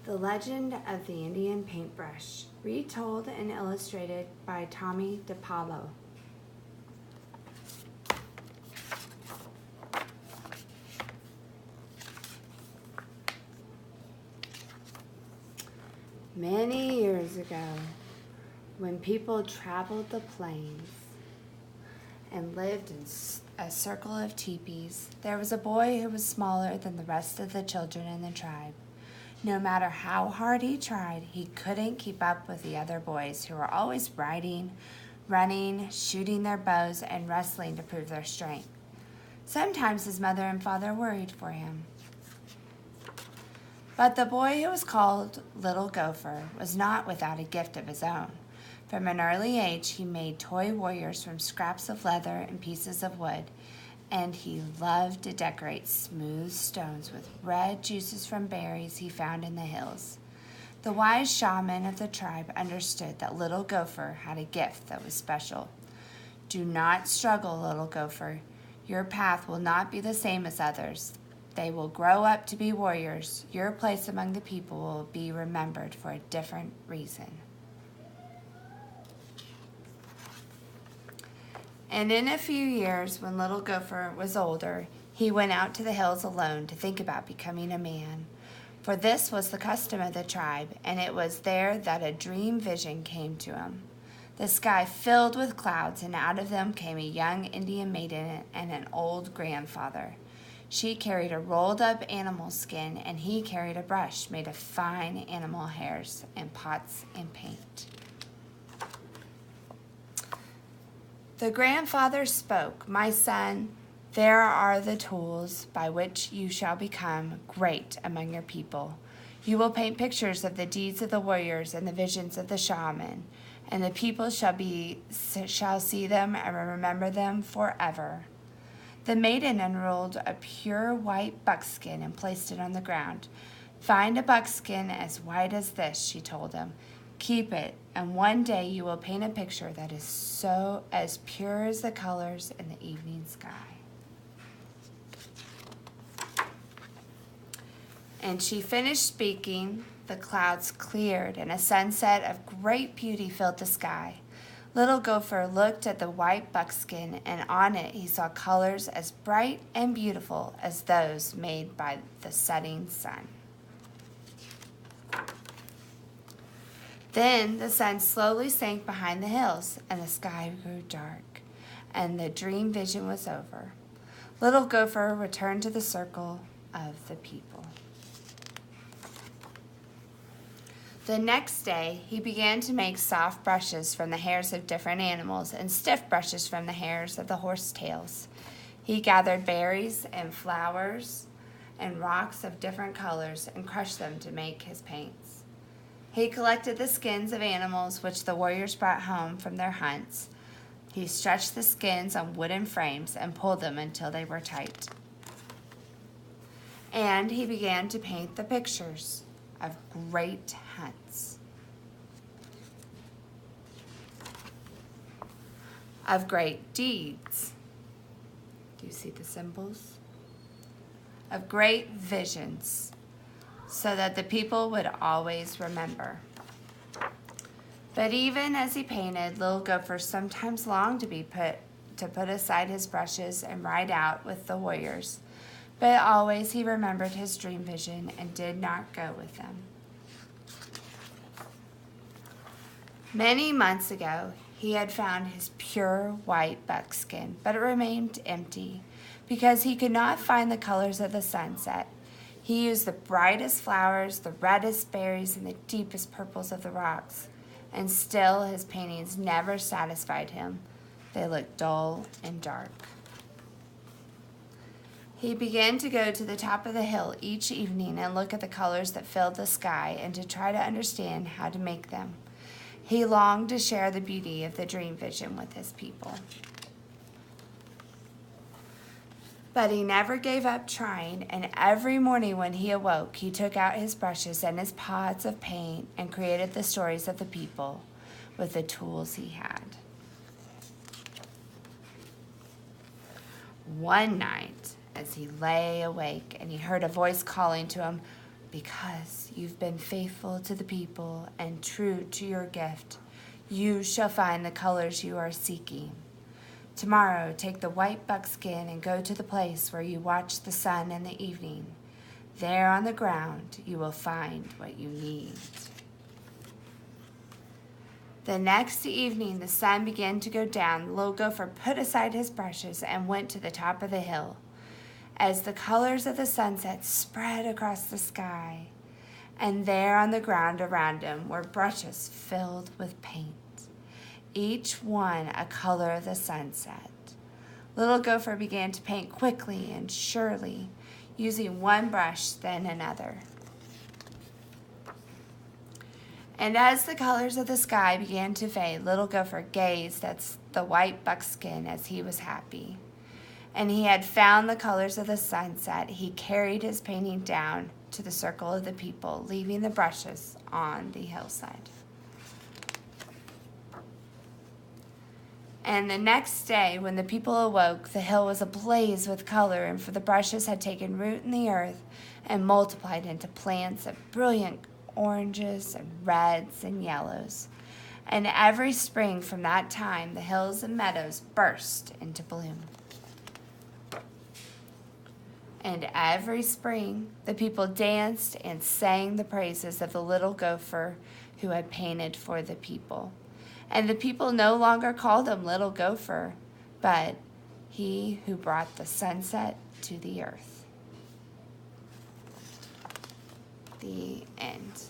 The Legend of the Indian Paintbrush, retold and illustrated by Tommy DiPaolo. Many years ago, when people traveled the plains and lived in a circle of teepees, there was a boy who was smaller than the rest of the children in the tribe. No matter how hard he tried, he couldn't keep up with the other boys who were always riding, running, shooting their bows, and wrestling to prove their strength. Sometimes his mother and father worried for him. But the boy who was called Little Gauthier was not without a gift of his own. From an early age, he made toy warriors from scraps of leather and pieces of wood, and he loved to decorate smooth stones with red juices from berries he found in the hills. The wise shaman of the tribe understood that Little Gauthier had a gift that was special. Do not struggle, Little Gauthier. Your path will not be the same as others. They will grow up to be warriors. Your place among the people will be remembered for a different reason. And in a few years, when Little Gauthier was older, he went out to the hills alone to think about becoming a man. For this was the custom of the tribe, and it was there that a dream vision came to him. The sky filled with clouds, and out of them came a young Indian maiden and an old grandfather. She carried a rolled-up animal skin, and he carried a brush made of fine animal hairs and pots and paint. The grandfather spoke, "My son, there are the tools by which you shall become great among your people. You will paint pictures of the deeds of the warriors and the visions of the shaman, and the people shall see them and remember them forever." The maiden unrolled a pure white buckskin and placed it on the ground. "Find a buckskin as white as this," she told him. "Keep it, and one day you will paint a picture that is so as pure as the colors in the evening sky." And she finished speaking. The clouds cleared, and a sunset of great beauty filled the sky. Little Gauthier looked at the white buckskin, and on it he saw colors as bright and beautiful as those made by the setting sun. Then the sun slowly sank behind the hills, and the sky grew dark, and the dream vision was over. Little Gauthier returned to the circle of the people. The next day, he began to make soft brushes from the hairs of different animals and stiff brushes from the hairs of the horse tails. He gathered berries and flowers and rocks of different colors and crushed them to make his paints. He collected the skins of animals which the warriors brought home from their hunts. He stretched the skins on wooden frames and pulled them until they were tight. And he began to paint the pictures of great hunts, of great deeds. Do you see the symbols? Of great visions, so that the people would always remember. But even as he painted, Little Gauthier sometimes longed to put aside his brushes and ride out with the warriors. But always he remembered his dream vision and did not go with them. Many months ago, he had found his pure white buckskin, but it remained empty because he could not find the colors of the sunset. He used the brightest flowers, the reddest berries, and the deepest purples of the rocks, and still his paintings never satisfied him. They looked dull and dark. He began to go to the top of the hill each evening and look at the colors that filled the sky and to try to understand how to make them. He longed to share the beauty of the dream vision with his people. But he never gave up trying, and every morning when he awoke, he took out his brushes and his pots of paint and created the stories of the people with the tools he had. One night, as he lay awake and he heard a voice calling to him, Because you've been faithful to the people and true to your gift, you shall find the colors you are seeking. Tomorrow, take the white buckskin and go to the place where you watch the sun in the evening. There on the ground, you will find what you need. The next evening, the sun began to go down. The little gopher put aside his brushes and went to the top of the hill. As the colors of the sunset spread across the sky, and there on the ground around him were brushes filled with paint, each one a color of the sunset. Little Gopher began to paint quickly and surely, using one brush then another. And as the colors of the sky began to fade, Little Gopher gazed at the white buckskin as he was happy. And he had found the colors of the sunset. He carried his painting down to the circle of the people, leaving the brushes on the hillside. And the next day, when the people awoke, the hill was ablaze with color, and for the brushes had taken root in the earth and multiplied into plants of brilliant oranges and reds and yellows. And every spring from that time, the hills and meadows burst into bloom. And every spring, the people danced and sang the praises of the little gopher who had painted for the people. And the people no longer called him Little Gopher, but he who brought the sunset to the earth. The end.